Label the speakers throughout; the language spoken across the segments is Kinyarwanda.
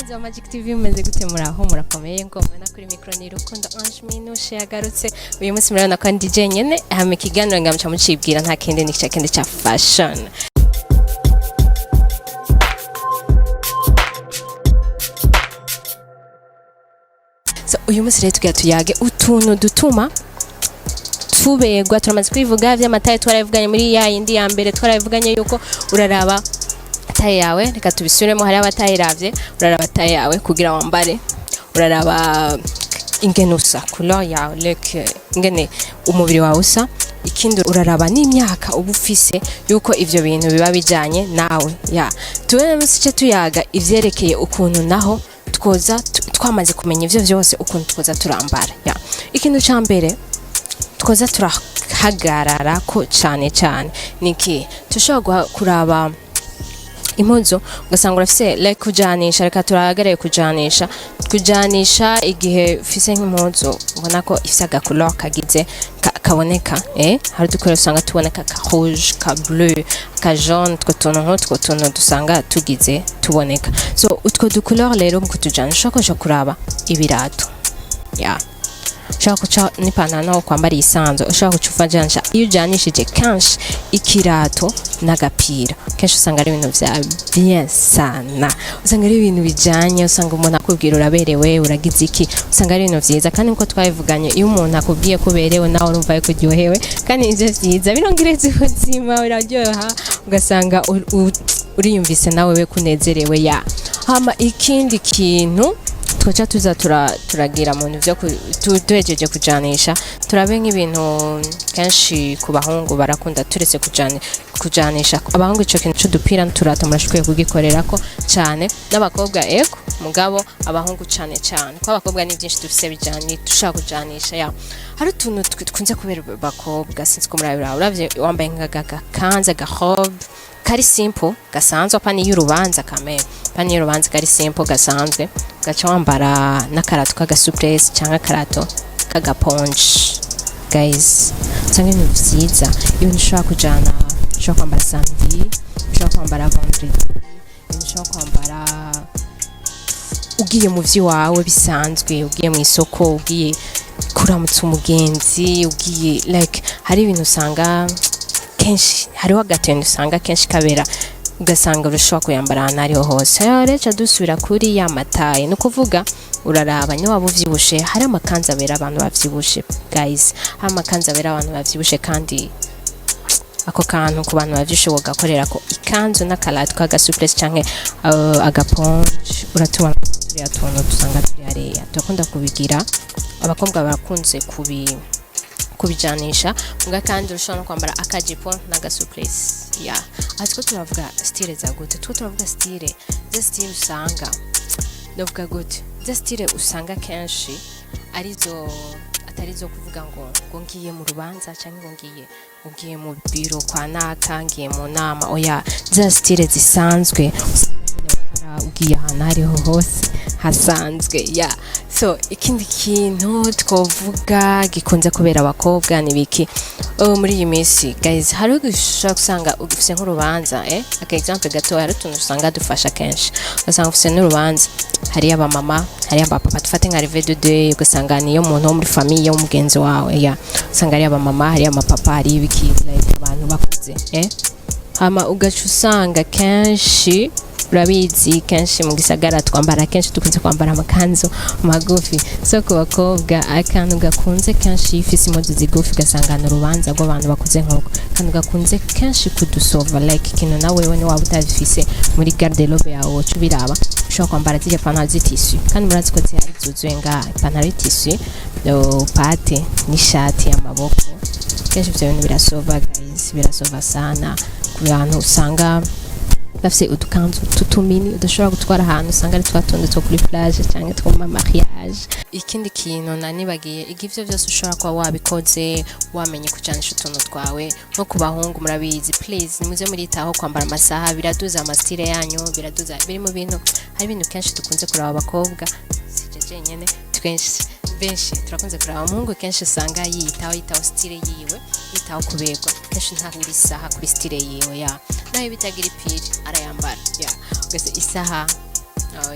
Speaker 1: bakunzi wa Magic TV mumeze gute muraho murakomeye ngo mwana kuri micro ni Rukundo Ange Minushe yagarutse uyu munsi murabona ko ndi jenyene hame kiganiro ngamuca mucibwira nta kindi ni kindi cha fashion. So uyu munsi rero tugiye tuyage utuntu dutuma tubegwa turamaze kwivuga vy'amataye twarayivuganye muri ya yindi ya mbere twarayivuganye yuko uraraba taye yawe reka tubisubiremo hari abatayiravye uraraba taye yawe kugira wambare uraraba ingene usa couleur yawe like ingene umubiri wawe usa ikindi uraraba n'imyaka uba ufise yuko ivyo bintu biba bijanye nawe ya tuwe musice tuyaga ivyerekeye ukuntu naho twoza twamaze kumenya ivyo vyose ukuntu twoza turambara ya ikintu ca mbere twoza turahagarara ko cane niki tushobora kuraba impuzu ugasanga urafise like kujanisha reka turahagaraye kujanisha igihe ufise nk'impuzu ubona ko ifise agacouleur kagize kaboneka hari dukore usanga tuboneka ka rouge ka bleu ka jaune utwo tuntu dusanga tugize tuboneka so utwo ducouleur rero mu kutujanisha ko kuraba ibirato ushaka kuca n'ipantaro kwambara isanzwe ushaka kucufa janisha iyo ujanishije kenshi ikirato n'agapira kenshi usanga ari ibintu vya bien sana usanga ari ibintu bijanye usanga umuntu akubwira uraberewe uragize iki usanga ari ibintu vyiza kandi nko twabivuganye iyo umuntu akubwiye kuberewe nawe urumva yuko uryohewe kandi ivyo vyiza birongereza ubuzima uraryoha ugasanga uriyumvise nawe we kunezerewe ya hama ikindi kintu twacha tuza turagira mu bintu byo tuhejeje kujanisha turabe nk'ibintu kenshi ku bahungu barakunda turetse kujanisha abahungu ico kintu cy'udupira turata murashikwiye kugikorera ko cyane n'abakobwa eko mugabo abahungu cyane ko abakobwa ni byinshi dufise bijanye dushaka kujanisha ya hari utuntu tkunze kubera bakobwa sinzi ko murabira uravye wambaye nk'agakanza gahob kari simple gasanzwe pani y'urubanza kamera pani y'urubanza kari simple gasanzwe gacha wambara n'akarato k'agasupress cyangwa karato k'agaponge guys cyangwa ni vyiza iyo ushaka kujana ushaka kwambara samedi ushaka kwambara vendredi ushaka kwambara ugiye mu vyi wawe bisanzwe ugiye mu isoko ugiye kuramutsa umugenzi ugiye like hari ibintu usanga kenshi hariho agatendo usanga kenshi kabera ugasanga urashobora kuyambara ahantu ariho hose rero dusubira kuri ya mataye ni ukuvuga uraraba niba waba uvyibushe hari amakanzu abera abantu bavyibushe guys hari amakanzu abera abantu bavyibushe kandi ako kantu ku bantu bavyibushe wogakorera ko ikanzu n'akarato k'agasupress canke agaponge uratubona turiya tuntu dusanga turi hariya turakunda kubigira abakobwa barakunze kubijanisha muga kandi ushobora kwambara akajipo n'agasupress ya atwo turavuga style za gute turavuga style usanga ndavuga gute style usanga kenshi atarizo kuvuga ngo ngiye mu rubanza cyangwa ngiye mu biro kwa naka ngiye mu nama oya style zisanzwe ugiye ahantu hariho hose hasanzwe ya so ikindi kintu twovuga gikunze kubera abakobwa nibiki muri iyi minsi guys hari ugushaka usanga ufise nk'urubanza aka example gato hari utuntu usanga dufasha kenshi usanga ufise n'urubanza hari abamama hari abapapa dufate nka reve de deux ugasanga niyo muntu wo muri famille yo mugenzi wawe ya usanga hari abamama hari amapapa hari ibiki like abantu bakuze hama ugaca usanga kenshi urabizi kenshi mu gisagara twambara kenshi dukunze kwambara amakanzu magufi so ku bakobwa akantu gakunze kenshi ifise impuzu zigufi ugasanga n'urubanza rw'abantu bakuze nk'uko kandi gakunze kenshi kudusova like ikintu nawe ni waba utabifise muri garde-robe yawe woca ubiraba ushobora kwambara zirya pantaro z'tissu kandi murazi ko zihari zuzuye ngaha ipantaro y'tissu pate n'ishati y'amaboko kenshi ivyo bintu birasova guys birasova sana ku bantu usanga bafise udukanzu tutumini udashobora gutwara ahantu usanga ari twatundi two kuri plage cyangwa two mu mariage ikindi kintu nanibagiye igivyo byose ushobora kuba wabikoze wamenye kujanisha utuntu twawe nko ku bahungu murabizi please nimuze muritaho kwambara amasaha biraduza amastyle yanyu biraduza biri mu bintu hari ibintu kenshi dukunze kuraba abakobwa sije nyene twinshi benshi turakunze kuraba umuhungu kenshi usanga yitaho style yiwe yitaho kuberwa kenshi nta kuri isaha kuri style yiwe ya nayo bitagira ipiri arayambara ya ugase isaha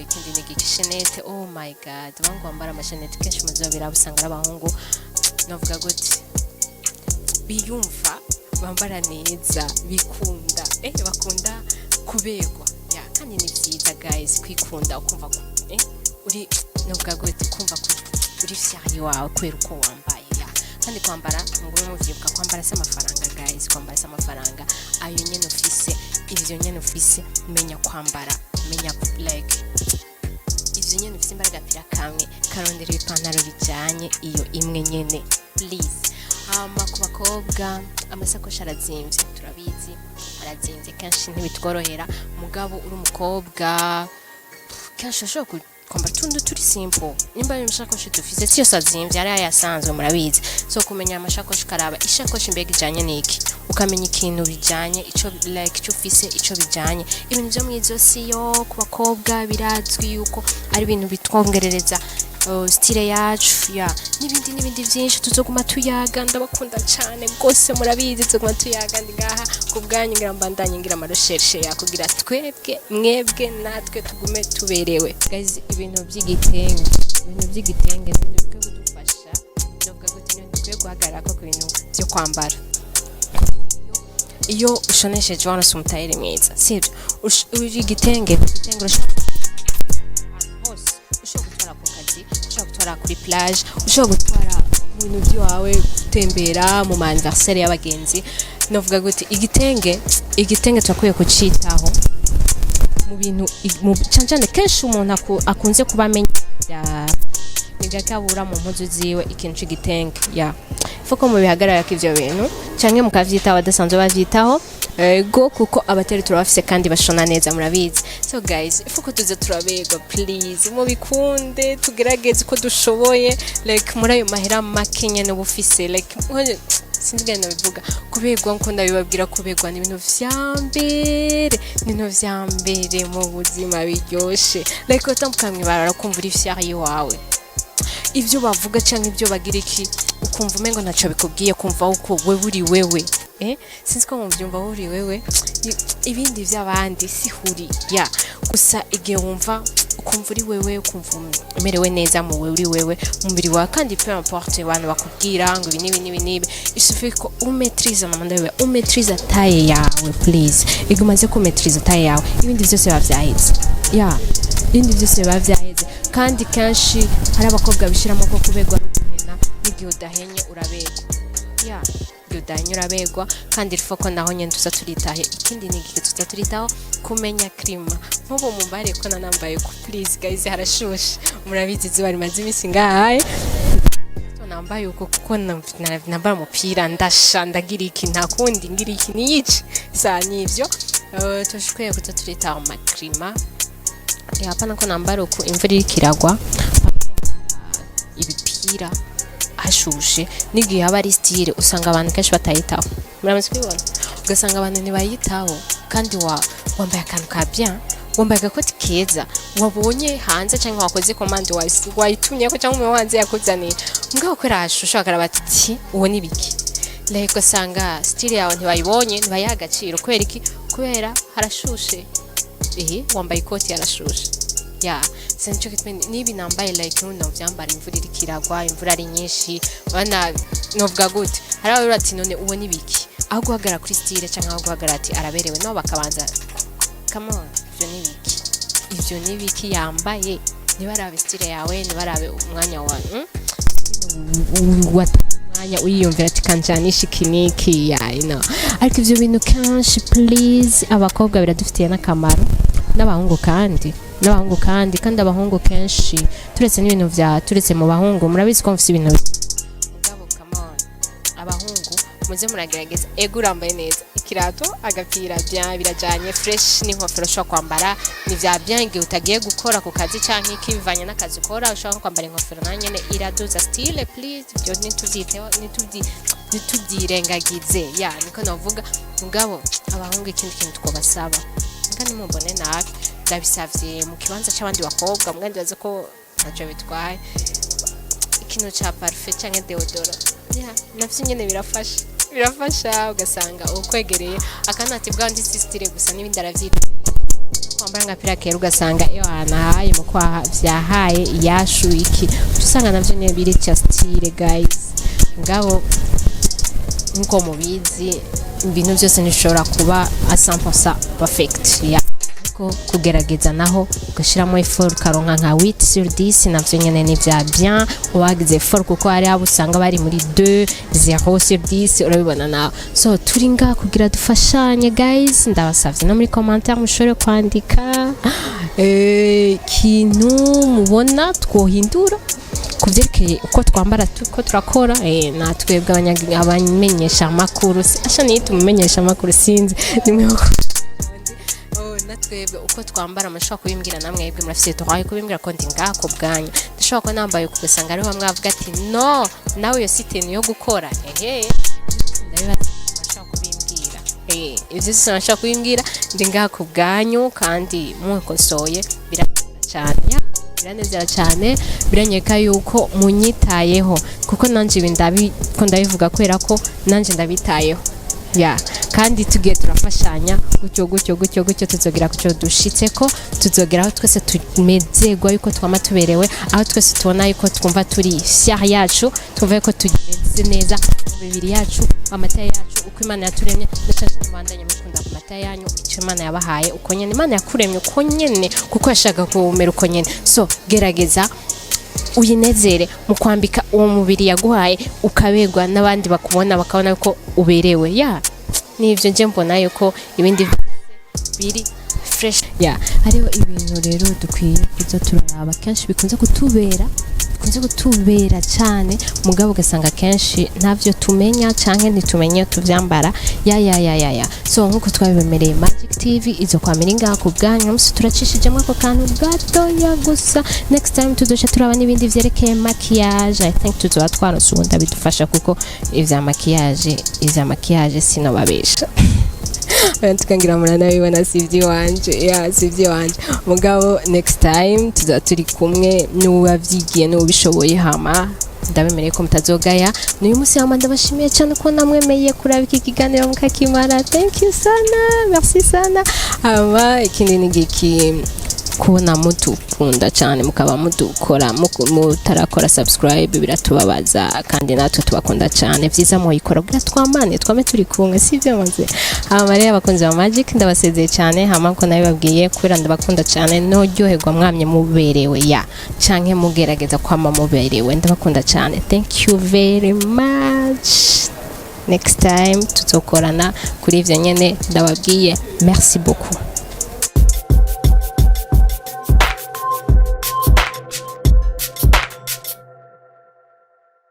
Speaker 1: ikindi ni gikishenete. Oh my god, bangu bambara amashenete kenshi muzobira busanga abahungu novuga gute biyumva bambara neza bikunda bakunda kubegwa kandi ni byiza guys kwikunda ukumva uri novuga gute kumva uri fier wawe kwera uko wambaye kandi kwambara ngo muvyibuka kwambara se amafaranga guys, kwambara se amafaranga ayo nyene ufise, ivyo nyene ufise menya kwambara, menya like ivyo nyene ufise imbaraga pira kamwe karondera ipantaro bijanye iyo imwe nyene please. Ku bakobwa amasakoshi arazimvye, turabizi arazimvye kenshi ntibitworohera, mugabo uri umukobwa kenshi ushobora kwambara utuntu turi simple. Nimba amashakoshi dufise siyo sazimvye ari ayasanzwe murabizi, so kumenya amashakoshi karaba ishakoshi mbega ijanye niki, ukamenya ikintu bijanye ico like cyo ufise ico bijanye. Ibintu byo mwizosi yo ku bakobwa birazwi yuko ari ibintu bitwongerereza style yacu n'ibindi byinshi tuzoguma tuyaga. Ndabakunda cyane gose murabizi, tuzoguma tuyaga ngaha kubwanyu ngira mbandanye ngira amarecherche yakugira twebwe mwebwe natwe tugume tuberewe guys. Ibintu by'igitenge n'ibintu byo kudufasha ndovuga gute n'ibintu guhagarara ko ibintu byo kwambara. Iyo ushonesheje wana sumutayire mwiza sibyo igitenge ushobora gutwara ku kazi, ushobora gutwara kuri plage, ushobora gutwara mu bintu byawe gutembera mu anniversaire y'abagenzi. Novuga gute igitenge trakwiye kucitaho mu bintu cyane kenshi umuntu akunze kubamenya nigakabura mu mpuzu ziwe ikintu c'igitenge foko mu bihagarara k'ivyo bintu canke mukavyitaho badasanzwe bavyitaho go kuko abateri turabafise kandi bashona neza murabizi. So guys foko tuze turabega please mubikunde tugerageze ko dushoboye like muri ayo mahera makenya no bufise like sinzigana nabivuga kubegwa nko ndabibabwira kubegwa ni ibintu vyambere mu buzima biryoshe like utambukamwe barakumva uri fier wawe ivyo bavuga canke ivyo bagira iki ukumva umengo ntaco bikubwiye kumva uko we uri wewe sinzi ko muvyumva uri wewe ibindi vy'abandi sihuri gusa igihe wumva ukumva uri wewe ukumva umerewe neza mu uri wewe umubiri wawe kandi peu importe abantu bakubwira ngo ibi nibi il suffit ko umetrize amanda yawe umetrize taille yawe please igumaze ko umetrize taille yawe ibindi vyose bavyaheze ibindi vyose bavyaheze. Kandi kenshi hari abakobwa bishiramo ko kubegwa ruguhena n'igihe udahenye urabegwa kandi rifoko naho nyene tuza turitahe. Ikindi ni igihe tuza turitaho kumenya klima nk'ubu mumbare ko nanambaye ko please guys harashushe murabizi zuba rimaze imisi ngahaye nambaye uko kuko nambara umupira ndagira iki nta kundi ngira iki niyice sa nivyo tushikwiye kuza turitaho maklima hapana ko nambara uko imvura ikiragwa ibipira hashushe n'igihe haba ari style usanga abantu kenshi batayitaho muramaze kwibona ugasanga abantu ntibayitaho kandi wambaye akantu ka bien wambaye agakoti keza wabonye hanze cyangwa wakoze commande wayitumye ko cyangwa umwe wanze yakuzaniye mugabo kwera hashushe akarabati uwo nibiki like usanga style yawe ntibayibonye ntibayaha agaciro kubera iki kubera harashushe wambaye ikoti yarashushe sincho kitmendi nibi nambaye like no vyambara imvura irikiragwa imvura ari nyinshi bana novuga gute hari abari ati none uwo nibiki aho guhagara kuri style cyangwa aho guhagara ati araberewe no bakabanza come on ivyo nibiki yambaye nibarabe style yawe nibarabe umwanya wa mwanya uyiyumvira ati kanjanisha ikiniki ariko ivyo bintu kenshi please abakobwa biradufitiye n'akamaro n'abahungu kandi abahungu kenshi turetse n'ibintu turetse mu bahungu murabizi ko mfite ibintu mugabo come on abahungu muze muragerageza urambaye neza ikirato agapira birajanye fresh n'inkofero ushobora kwambara ni vya bien igihe utagiye gukora ku kazi canke ikivanye n'akazi ukora ushobora kwambara inkofero na nyene iraduza style please byo ntituvyiteho ntitubyirengagize niko navuga mugabo abahungu ikindi kintu twobasaba kandi mubone nabi ndabisavye mu kibanza cy'abandi bakobwa mwandi baze ko ntaco bitwaye ikintu ca parfait canke deodorant navyo nyene birafasha ugasanga ukwegereye akanati bwandi style gusa n'ibindi aravyita kwambara ngapira kera ugasanga iyo anahaye mu kwaha vyahaye yashu iki usanga navyo ne biri cha style guys ngabo nko mubizi ibintu byose nishobora kuba 100% perfect ya ko kugerageza naho ugashiramo effort karonka nka 8 sur 10 navyo nyene ni vya bien wagize effort kuko ari abo usanga bari muri 2 0 sur 10 urabibona nawe so turi nga kugira dufashanye guys ndabasavye no muri commentaire mushobore kwandika kintu mubona twohindura kuvyerekeye uko twambara tuko turakora natwebwe abamenyesha amakuru asha niyita umumenyesha amakuru sinzi nimwe natwebwe uko twambara amashaka kubimbwira namwe yebwe murafite twaye kubimbwira ko ndi ngako bwanyu ndashaka ko nambaye kugasanga ari bamwe bavuga ati no nawe yo siteni yo gukora ndabashaka kubimbwira ibyo sinashaka kubimbwira ndi ngako bwanyu kandi mukosoye biranezera cyane biranyeka yuko munyitayeho kuko nanje ndabivuga kwera ko nanje ndabitayeho kandi tugiye turafashanya gutyo tuzogira kucyo dushitse ko tuzogeraho twese tumezegwa yuko twama tuberewe aho twese tubona yuko twumva turi fier yacu twumva yuko tugeze neza mubiri yacu amata yacu uko Imana yaturemye ndashaka kubandanya mukunda ku mata yanyu icyo Imana yabahaye uko nyene Imana yakuremye uko nyene kuko yashaka kumera uko nyene so gerageza uyinezere mu kwambika uwo mubiri yaguhaye ukabegwa n'abandi bakubona bakabona ko uberewe nivyo nje mbona yuko ibindi biri fresh hariho ibintu rero dukwiye kuza turaraba kenshi bikunze kutubera cyane mugabo ugasanga kenshi ntavyo tumenya canke ntitumenye tuvyambara so nkuko twabibemereye Magic TV izo kwamira ngaho ku bwanyu musi turacishijemo ako kantu gato ya gusa next time tudosha turaba n'ibindi vyerekeye maquillage I think tuzoba twarasunda bidufasha kuko ivya maquillage sino babesha tukangira murana bibona sivyi wanje mugabo next time tuza turi kumwe n'uwavyigiye n'ubishoboye hama ndabemereye ko mutazogaya n'uyu munsi hama ndabashimiye cyane ko namwemeye kuraba iki kiganiro mukakimara thank you sana merci sana hama ikindi n'igiki kubona mudukunda cyane mukaba mudukora mutarakora subscribe biratubabaza kandi natwe tubakunda cyane vyiza muyikora kugira twame turi kumwe sivyo maze hama rero abakunzi ba Magic ndabasezeye cyane hama ko nabibabwiye kubera ndabakunda cyane no ryoherwa mwamye muberewe canke mugerageza kwama muberewe ndabakunda cyane thank you very much next time tuzokorana kuri ivyo nyene ndababwiye merci beaucoup